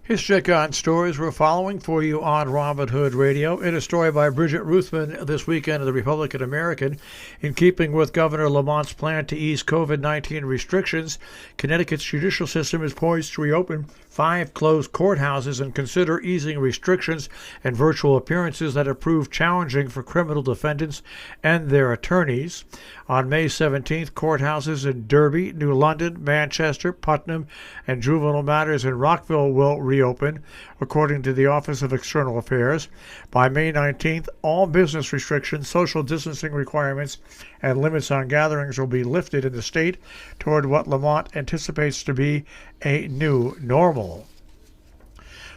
Here's check on stories we're following for you on Robin Hood Radio. In a story by Bridget Ruthman this weekend in the Republican American, in keeping with Governor Lamont's plan to ease COVID-19 restrictions, Connecticut's judicial system is poised to reopen 5 closed courthouses and consider easing restrictions and virtual appearances that have proved challenging for criminal defendants and their attorneys. On May 17th, courthouses in Derby, New London, Manchester, Putnam, and juvenile matters in Rockville will reopen, according to the Office of External Affairs. By May 19th, all business restrictions, social distancing requirements, and limits on gatherings will be lifted in the state toward what Lamont anticipates to be a new normal.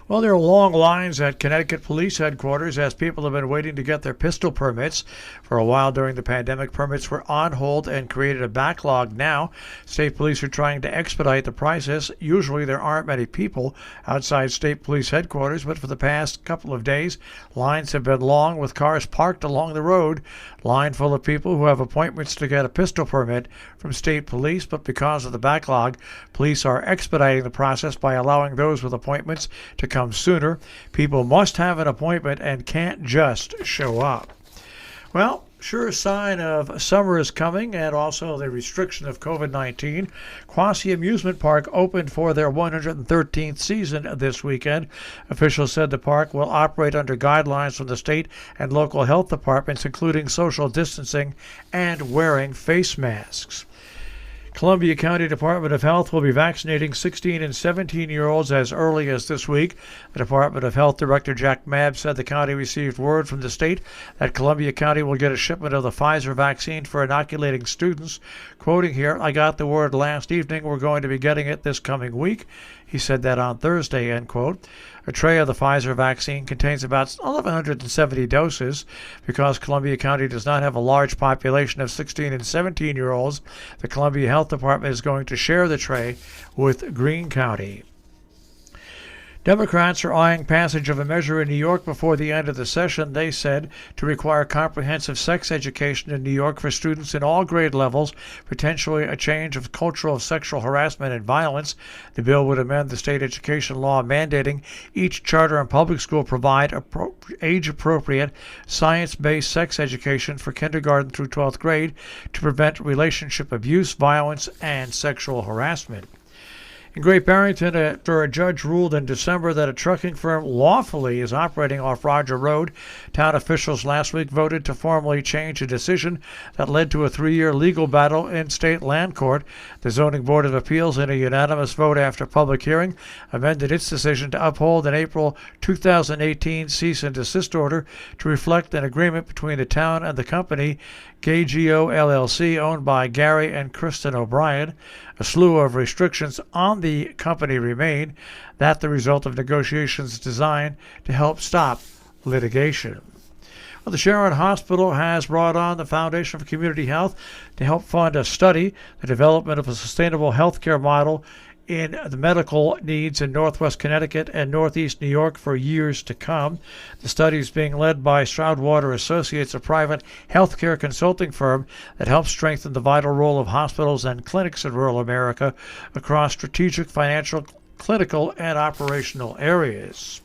Well, there are long lines at Connecticut Police Headquarters as people have been waiting to get their pistol permits. For a while during the pandemic, permits were on hold and created a backlog. Now, state police are trying to expedite the process. Usually there aren't many people outside state police headquarters, but for the past couple of days, lines have been long with cars parked along the road. Line full of people who have appointments to get a pistol permit from state police, but because of the backlog, police are expediting the process by allowing those with appointments to come sooner. People must have an appointment and can't just show up. Well, sure sign of summer is coming, and also the restriction of COVID-19. Quasi Amusement Park opened for their 113th season this weekend. Officials said the park will operate under guidelines from the state and local health departments, including social distancing and wearing face masks. Columbia County Department of Health will be vaccinating 16 and 17-year-olds as early as this week. The Department of Health Director Jack Mabb said the county received word from the state that Columbia County will get a shipment of the Pfizer vaccine for inoculating students. Quoting here, "I got the word last evening. We're going to be getting it this coming week." He said that on Thursday, end quote. A tray of the Pfizer vaccine contains about 1,170 doses. Because Columbia County does not have a large population of 16 and 17-year-olds, the Columbia Health Department is going to share the tray with Greene County. Democrats are eyeing passage of a measure in New York before the end of the session, they said, to require comprehensive sex education in New York for students in all grade levels, potentially a change of culture of sexual harassment and violence. The bill would amend the state education law mandating each charter and public school provide age-appropriate, science-based sex education for kindergarten through 12th grade to prevent relationship abuse, violence, and sexual harassment. In Great Barrington, after a judge ruled in December that a trucking firm lawfully is operating off Roger Road, town officials last week voted to formally change a decision that led to a 3-year legal battle in state land court. The Zoning Board of Appeals, in a unanimous vote after public hearing, amended its decision to uphold an April 2018 cease and desist order to reflect an agreement between the town and the company, KGO LLC, owned by Gary and Kristen O'Brien. A slew of restrictions on the company remain. That the result of negotiations designed to help stop litigation. Well, the Sharon Hospital has brought on the Foundation for Community Health to help fund a study, the development of a sustainable healthcare model in the medical needs in Northwest Connecticut and Northeast New York for years to come. The study is being led by Stroudwater Associates, a private healthcare consulting firm that helps strengthen the vital role of hospitals and clinics in rural America across strategic, financial, clinical, and operational areas.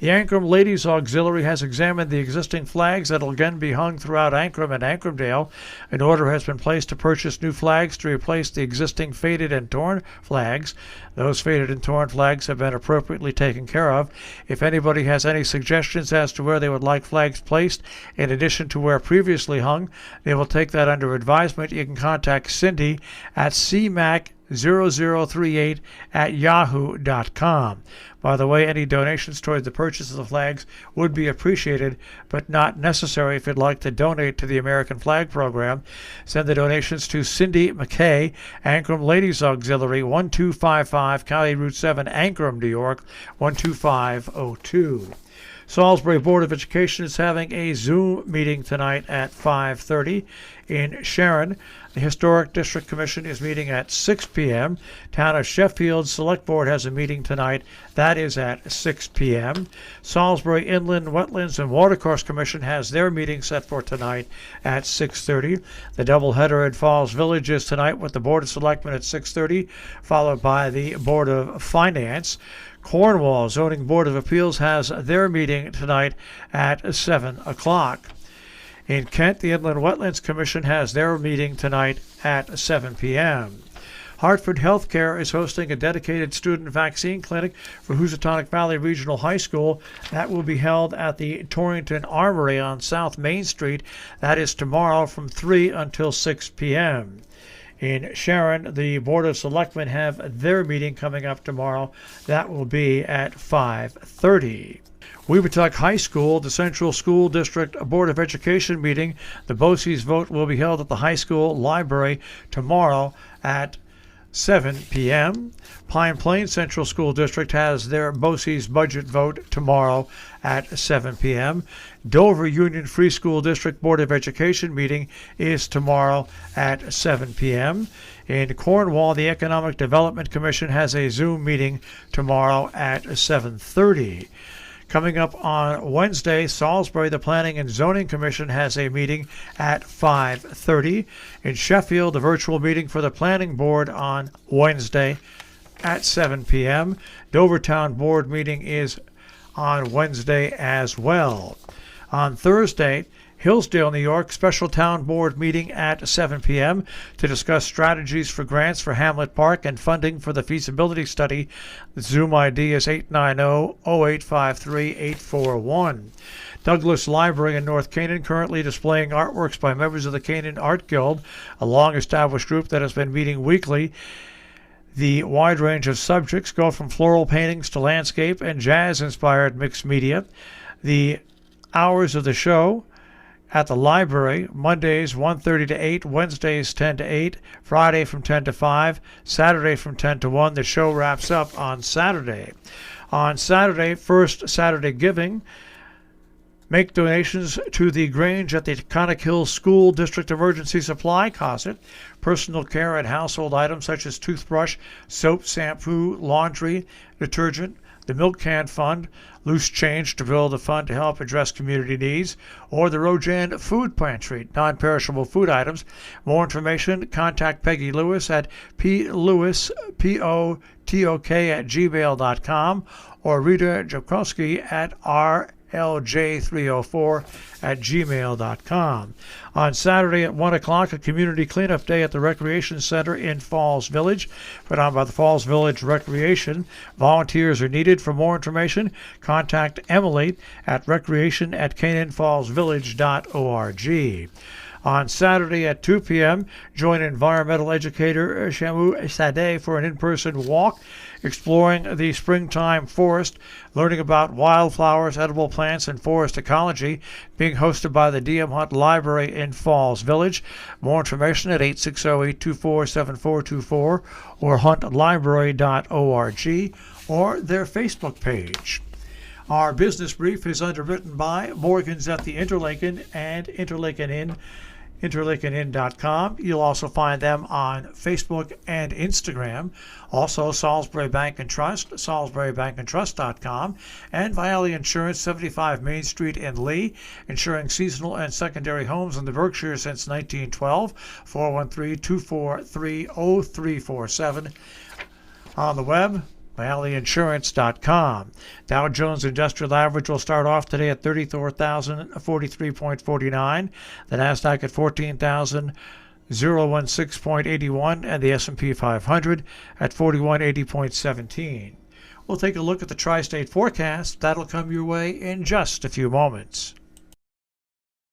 The Ancrum Ladies Auxiliary has examined the existing flags that will again be hung throughout Ancrum and Ancrumdale. An order has been placed to purchase new flags to replace the existing faded and torn flags. Those faded and torn flags have been appropriately taken care of. If anybody has any suggestions as to where they would like flags placed, in addition to where previously hung, they will take that under advisement. You can contact Cindy at cmac0038@yahoo.com. By the way, any donations towards the purchase of the flags would be appreciated, but not necessary if you'd like to donate to the American Flag Program. Send the donations to Cindy McKay, Ancrum Ladies Auxiliary, 1255 County Route 7, Ancrum, New York, 12502. Salisbury Board of Education is having a Zoom meeting tonight at 5:30 in Sharon. The Historic District Commission is meeting at 6 p.m. Town of Sheffield Select Board has a meeting tonight. That is at 6 p.m. Salisbury Inland Wetlands and Watercourse Commission has their meeting set for tonight at 6:30. The doubleheader at Falls Village is tonight with the Board of Selectmen at 6:30, followed by the Board of Finance. Cornwall Zoning Board of Appeals has their meeting tonight at 7 o'clock. In Kent, the Inland Wetlands Commission has their meeting tonight at 7 p.m. Hartford Healthcare is hosting a dedicated student vaccine clinic for Housatonic Valley Regional High School. That will be held at the Torrington Armory on South Main Street. That is tomorrow from 3 until 6 p.m. In Sharon, the Board of Selectmen have their meeting coming up tomorrow. That will be at 5:30. Weebutuck High School, the Central School District Board of Education meeting. The BOCES vote will be held at the high school library tomorrow at 7 p.m. Pine Plains Central School District has their BOCES budget vote tomorrow at 7 p.m. Dover Union Free School District Board of Education meeting is tomorrow at 7 p.m. In Cornwall, the Economic Development Commission has a Zoom meeting tomorrow at 7:30. Coming up on Wednesday, Salisbury, the Planning and Zoning Commission has a meeting at 5:30. In Sheffield, the virtual meeting for the Planning Board on Wednesday at 7 p.m. Dovertown Board meeting is on Wednesday as well. On Thursday, Hillsdale, New York, Special Town Board meeting at 7 p.m. to discuss strategies for grants for Hamlet Park and funding for the feasibility study. The Zoom ID is 890-0853-841. Douglas Library in North Canaan currently displaying artworks by members of the Canaan Art Guild, a long-established group that has been meeting weekly. The wide range of subjects go from floral paintings to landscape and jazz-inspired mixed media. The hours of the show at the library: Mondays 1:30 to 8, Wednesdays 10 to 8, Friday from 10 to 5, Saturday from 10 to 1. The show wraps up on Saturday. On Saturday, First Saturday Giving. Make donations to the Grange at the Taconic Hills School District Emergency Supply Closet. Personal care and household items such as toothbrush, soap, shampoo, laundry, detergent, the Milk Can Fund, loose change to build a fund to help address community needs, or the Rojan Food Pantry, non-perishable food items. More information, contact Peggy Lewis at plewispok@gmail.com or Rita Jakowski at rlj304@gmail.com. On Saturday at 1 o'clock, a community cleanup day at the Recreation Center in Falls Village, put on by the Falls Village Recreation. Volunteers are needed. For more information, contact Emily at recreation@canaanfallsvillage.org. On Saturday at 2 p.m., join environmental educator Shamu Sadeh for an in-person walk exploring the springtime forest, learning about wildflowers, edible plants, and forest ecology, being hosted by the D.M. Hunt Library in Falls Village. More information at 860-824-7424 or huntlibrary.org or their Facebook page. Our business brief is underwritten by Morgan's at the Interlaken and Interlaken Inn, interlakenin.com. You'll also find them on Facebook and Instagram. Also, Salisbury Bank and Trust, salisburybankandtrust.com, and Viale Insurance, 75 Main Street in Lee, insuring seasonal and secondary homes in the Berkshires since 1912, 413-243-0347. On the web, VialeInsurance.com. Dow Jones Industrial Average will start off today at 34,043.49. The Nasdaq at 14,016.81, and the S&P 500 at 4180.17. We'll take a look at the tri-state forecast. That'll come your way in just a few moments.